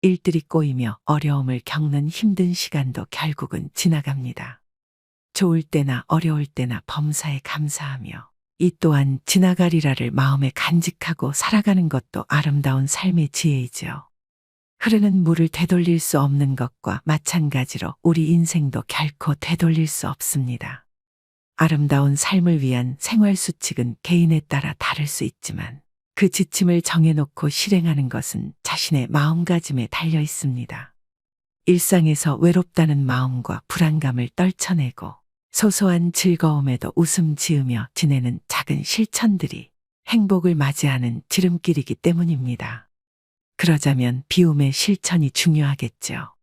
일들이 꼬이며 어려움을 겪는 힘든 시간도 결국은 지나갑니다. 좋을 때나 어려울 때나 범사에 감사하며 이 또한 지나가리라를 마음에 간직하고 살아가는 것도 아름다운 삶의 지혜이지요. 흐르는 물을 되돌릴 수 없는 것과 마찬가지로 우리 인생도 결코 되돌릴 수 없습니다. 아름다운 삶을 위한 생활 수칙은 개인에 따라 다를 수 있지만 그 지침을 정해놓고 실행하는 것은 자신의 마음가짐에 달려 있습니다. 일상에서 외롭다는 마음과 불안감을 떨쳐내고 소소한 즐거움에도 웃음 지으며 지내는 작은 실천들이 행복을 맞이하는 지름길이기 때문입니다. 그러자면 비움의 실천이 중요하겠죠.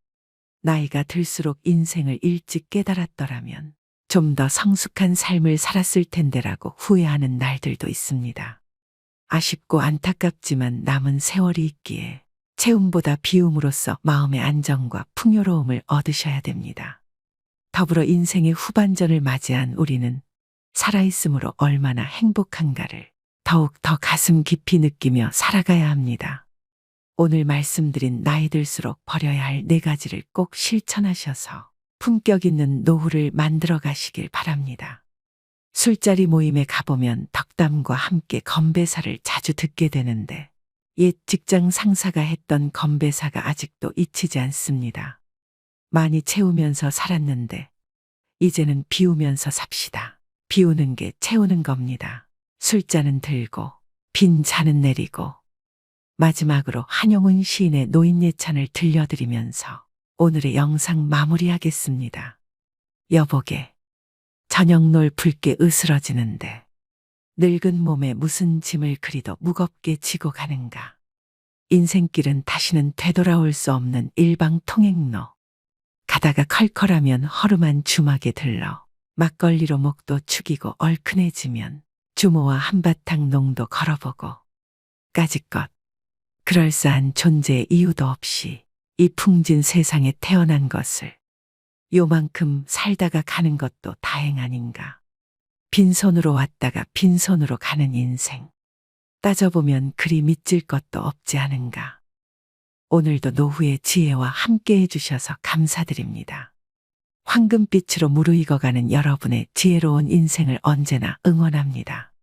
나이가 들수록 인생을 일찍 깨달았더라면 좀 더 성숙한 삶을 살았을 텐데라고 후회하는 날들도 있습니다. 아쉽고 안타깝지만 남은 세월이 있기에 채움보다 비움으로써 마음의 안정과 풍요로움을 얻으셔야 됩니다. 더불어 인생의 후반전을 맞이한 우리는 살아있음으로 얼마나 행복한가를 더욱 더 가슴 깊이 느끼며 살아가야 합니다. 오늘 말씀드린 나이 들수록 버려야 할 4가지를 꼭 실천하셔서 품격 있는 노후를 만들어 가시길 바랍니다. 술자리 모임에 가보면 덕담과 함께 건배사를 자주 듣게 되는데 옛 직장 상사가 했던 건배사가 아직도 잊히지 않습니다. 많이 채우면서 살았는데 이제는 비우면서 삽시다. 비우는 게 채우는 겁니다. 술잔은 들고 빈 잔은 내리고 마지막으로 한용운 시인의 노인예찬을 들려드리면서 오늘의 영상 마무리하겠습니다. 여보게, 저녁놀 붉게 으스러지는데 늙은 몸에 무슨 짐을 그리도 무겁게 지고 가는가. 인생길은 다시는 되돌아올 수 없는 일방통행로. 가다가 컬컬하면 허름한 주막에 들러 막걸리로 목도 축이고 얼큰해지면 주모와 한바탕 농도 걸어보고 까짓것 그럴싸한 존재의 이유도 없이 이 풍진 세상에 태어난 것을 요만큼 살다가 가는 것도 다행 아닌가. 빈손으로 왔다가 빈손으로 가는 인생. 따져보면 그리 믿질 것도 없지 않은가. 오늘도 노후의 지혜와 함께 해주셔서 감사드립니다. 황금빛으로 무르익어가는 여러분의 지혜로운 인생을 언제나 응원합니다.